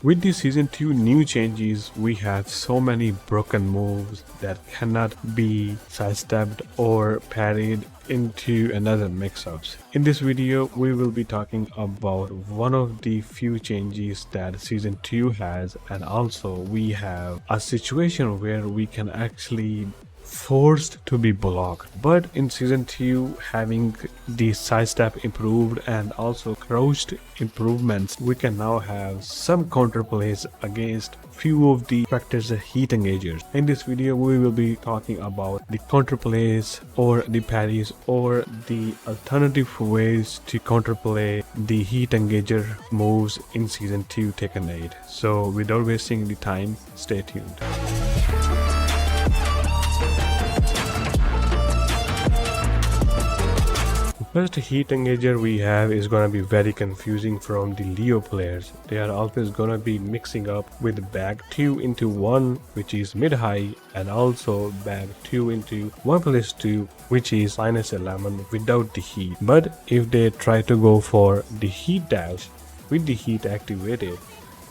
With the season 2 new changes, we have so many broken moves that cannot be sidestepped or parried into another mix-ups. In this video, we will be talking about one of the few changes that season 2 has, and also we have a situation where we can actually forced to be blocked. But in season 2, having the sidestep improved and also crouched improvements, we can now have some counterplays against few of the characters' heat engagers. In this video, we will be talking about the counterplays or the parries or the alternative ways to counterplay the heat engager moves in season 2 Tekken 8. So without wasting the time, stay tuned. First heat engager we have is gonna be very confusing from the Leo players. They are always gonna be mixing up with bag 2 into 1, which is mid-high, and also bag 2 into 1+2, which is -11 without the heat. But if they try to go for the heat dash with the heat activated,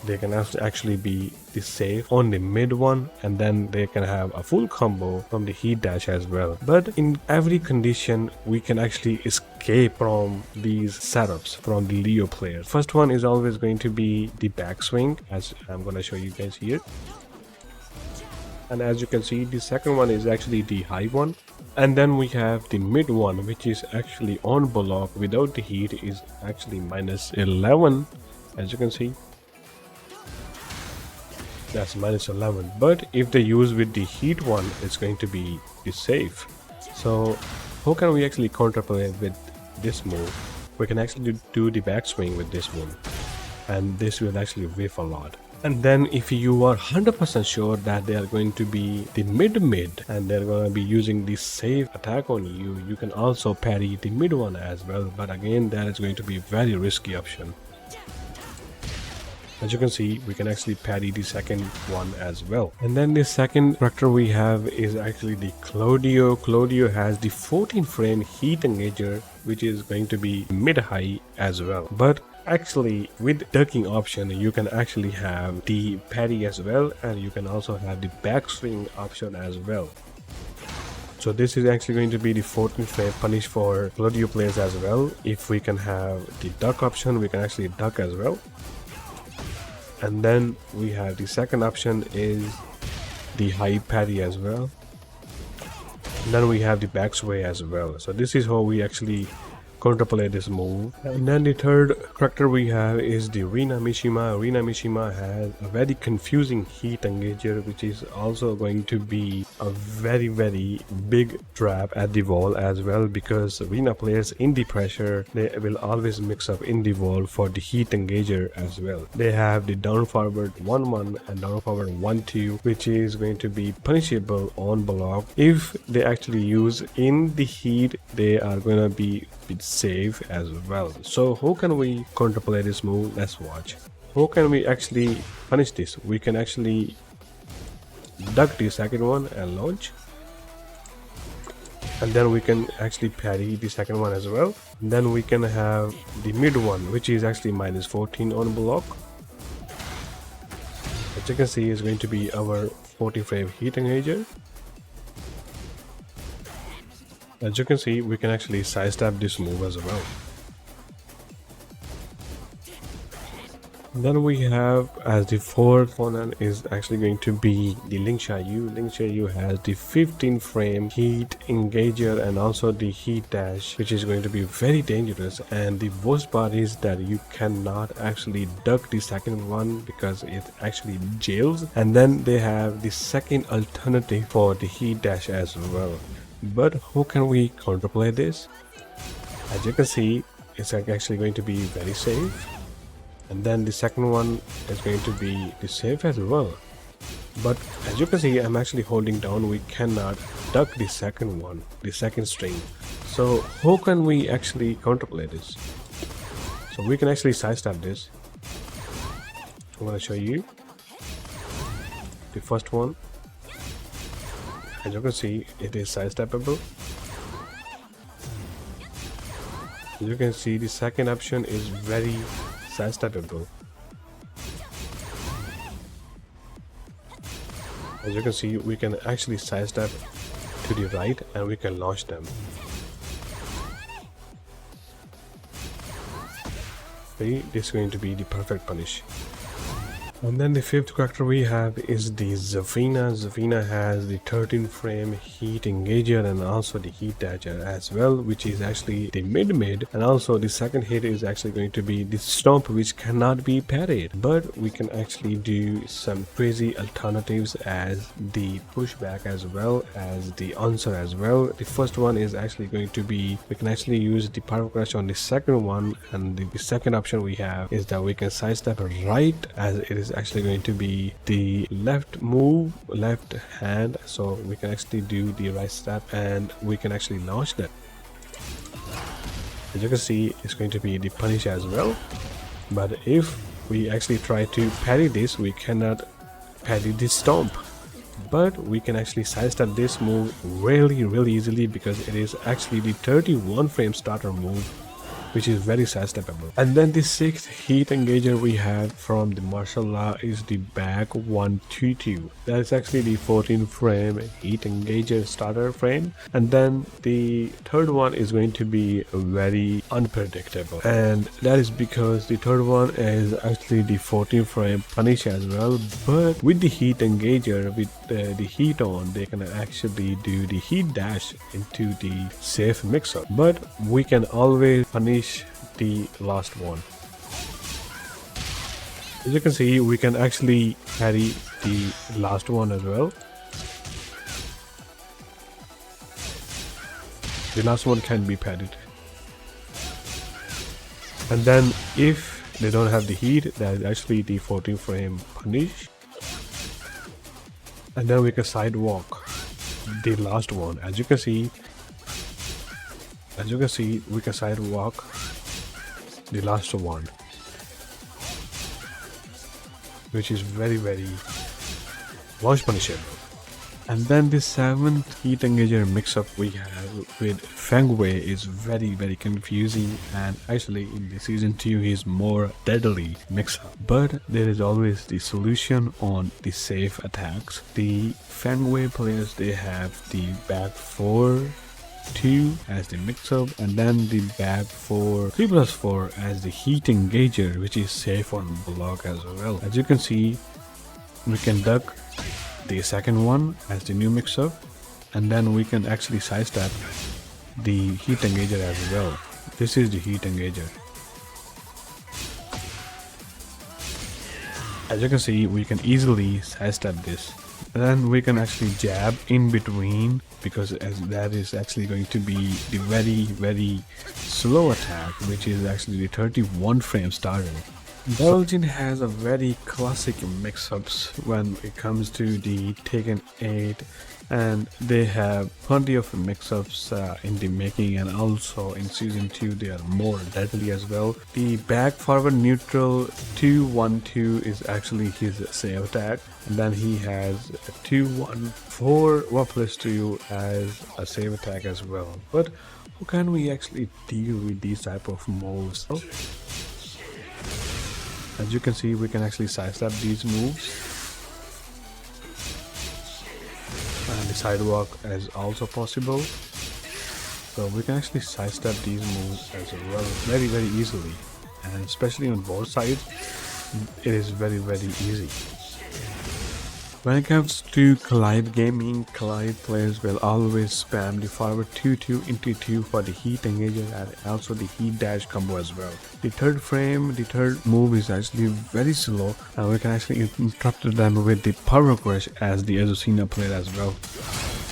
they can actually be the safe on the mid one, and then they can have a full combo from the heat dash as well. But in every condition, we can actually escape from these setups from the Leo players. First one is always going to be the backswing, as I'm gonna show you guys here. And as you can see, the second one is actually the high one. And then we have the mid one, which is actually on block without the heat, is actually -11, as you can see. That's -11, but if they use with the heat one, it's going to be the safe. So how can we actually counterplay with this move? We can actually do the backswing with this one, and this will actually whiff a lot. And then if you are 100% sure that they are going to be the mid and they're going to be using the safe attack on you, you can also parry the mid one as well, but again that is going to be a very risky option. As you can see, we can actually parry the second one as well. And then the second character we have is actually the Claudio. Claudio has the 14 frame heat engager, which is going to be mid-high as well. But actually with ducking option, you can actually have the parry as well, and you can also have the backswing option as well. So this is actually going to be the 14 frame punish for Claudio players as well. If we can have the duck option, we can actually duck as well. And then we have the second option is the high parry as well. And then we have the backsway as well. So this is how we actually counterplay this move. And then the third character we have is the Reena Mishima. Reena Mishima has a very confusing heat engager, which is also going to be a very big trap at the wall as well, because Reena players in the pressure, they will always mix up in the wall for the heat engager as well. They have the down forward 1-1 and down forward 1-2, which is going to be punishable on block. If they actually use in the heat, they are going to be safe as well. So how can we counterplay this move? Let's watch. How can we actually punish this? We can actually duck the second one and launch, and then we can actually parry the second one as well. And then we can have the mid one, which is actually -14 on block. As you can see, is going to be our 40 frame heat engager. As you can see, we can actually sidestep this move as well. Then we have, as the fourth opponent, is actually going to be the Ling. Ling has the 15 frame heat engager and also the heat dash, which is going to be very dangerous. And the worst part is that you cannot actually duck the second one because it actually jails. And then they have the second alternative for the heat dash as well. But how can we counterplay this? As you can see, it's actually going to be very safe. And then the second one is going to be the safe as well. But as you can see, I'm actually holding down. We cannot duck the second one, the second string. So how can we actually counterplay this? So we can actually sidestep this. I'm going to show you the first one. As you can see, it is sidesteppable. As you can see, the second option is very sidesteppable. As you can see, we can actually sidestep to the right and we can launch them. See, this is going to be the perfect punish. And then the fifth character we have is the Zafina. Zafina has the 13 frame heat engager and also the heat dasher as well, which is actually the mid, and also the second hit is actually going to be the stomp, which cannot be parried, but we can actually do some crazy alternatives as the pushback as well as the answer as well. The first one is actually going to be, we can actually use the power crush on the second one, and the second option we have is that we can sidestep right, as it is actually going to be the left move, left hand, so we can actually do the right step and we can actually launch that. As you can see, it's going to be the punish as well, but if we actually try to parry this, we cannot parry the stomp, but we can actually sidestep this move really easily because it is actually the 31 frame starter move, which is very sidesteppable. And then the sixth heat engager we have from the martial law is the back 122. That is actually the 14 frame heat engager starter frame. And then the third one is going to be very unpredictable, and that is because the third one is actually the 14 frame punish as well, but with the heat engager, with the heat on, they can actually do the heat dash into the safe mix-up, but we can always punish the last one. As you can see, we can actually parry the last one as well. The last one can be parried. And then if they don't have the heat, that is actually the 14 frame punish. And then we can sidewalk the last one. As you can see, we can sidewalk the last one, which is very launch punishable. And then the seventh heat engager mix-up we have with FANG is very confusing, and actually in the season 2 is more deadly mix-up, but there is always the solution on the safe attacks. The FANG players, they have the back 4-2 as the mix-up, and then the back 3+4 as the heat engager, which is safe on block as well. As you can see, we can duck the second one as the new mix-up, and then we can actually sidestep the heat engager as well. This is the heat engager. As you can see, we can easily sidestep this. And then we can actually jab in between, because as that is actually going to be the very slow attack, which is actually the 31 frame starter. Belgian has a very classic mix-ups when it comes to the Tekken 8, and they have plenty of mix-ups in the making, and also in season 2 they are more deadly as well. The back forward neutral 2-1-2 is actually his save attack, and then he has a 2-1-4 1+2 as a save attack as well. But how can we actually deal with these type of moves? As you can see, we can actually sidestep these moves, and the sidewalk is also possible, so we can actually sidestep these moves as well very easily, and especially on both sides it is very easy. When it comes to Collide gaming, Collide players will always spam the forward 2-2 into 2 for the heat engager and also the heat dash combo as well. The third move is actually very slow, and we can actually interrupt them with the power crush as the Azucena player as well.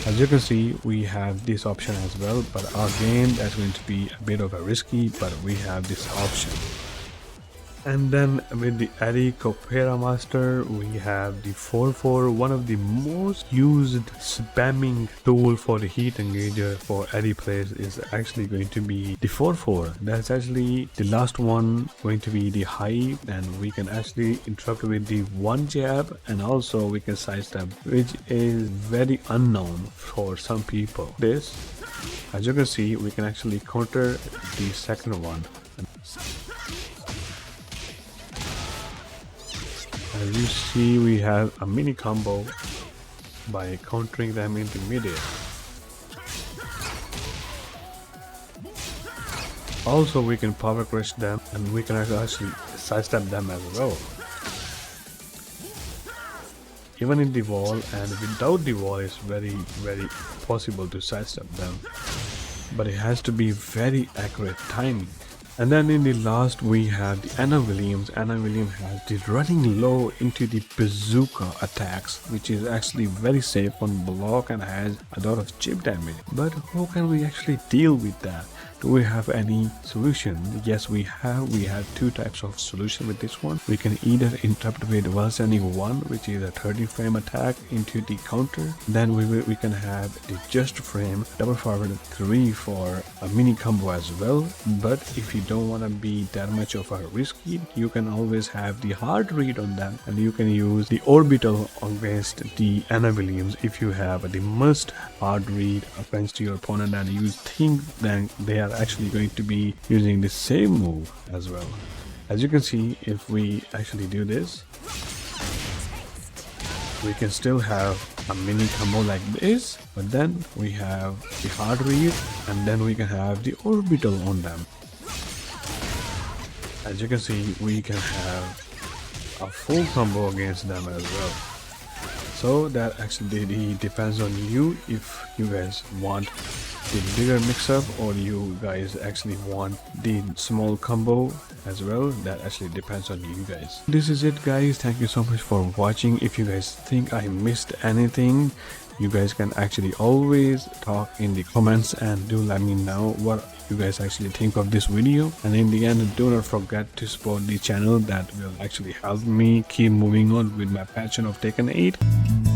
As you can see, we have this option as well, but again that's going to be a bit of a risky, but we have this option. And then with the Eddie Copera Master, we have the 4-4. One of the most used spamming tool for the heat engager for Eddie players is actually going to be the 4-4. That's actually the last one going to be the high, and we can actually interrupt with the one jab, and also we can sidestep, which is very unknown for some people. This, as you can see, we can actually counter the second one. As you see, we have a mini combo by countering them in the midair. Also, we can power crush them and we can actually sidestep them as well. Even in the wall and without the wall, it's very possible to sidestep them. But it has to be very accurate timing. And then in the last we have the Anna Williams. Anna Williams has the running low into the bazooka attacks, which is actually very safe on block and has a lot of chip damage. But how can we actually deal with that? Do we have any solution? Yes, we have. We have two types of solution with this one. We can either interrupt with while sending 1, which is a 30 frame attack into the counter. Then we can have the just frame double forward 3 for a mini combo as well. But if you don't want to be that much of a risky, you can always have the hard read on them, and you can use the orbital against the Anna Williams if you have the must hard read against your opponent and you think that they are actually going to be using the same move as well. As you can see, if we actually do this, we can still have a mini combo like this, but then we have the hard read and then we can have the orbital on them. As you can see, we can have a full combo against them as well. So that actually depends on you if you guys want the bigger mix-up or you guys actually want the small combo as well. That actually depends on you guys. This is it, guys. Thank you so much for watching. If you guys think I missed anything, you guys can actually always talk in the comments and do let me know what you guys actually think of this video. And in the end, do not forget to support the channel. That will actually help me keep moving on with my passion of Tekken 8.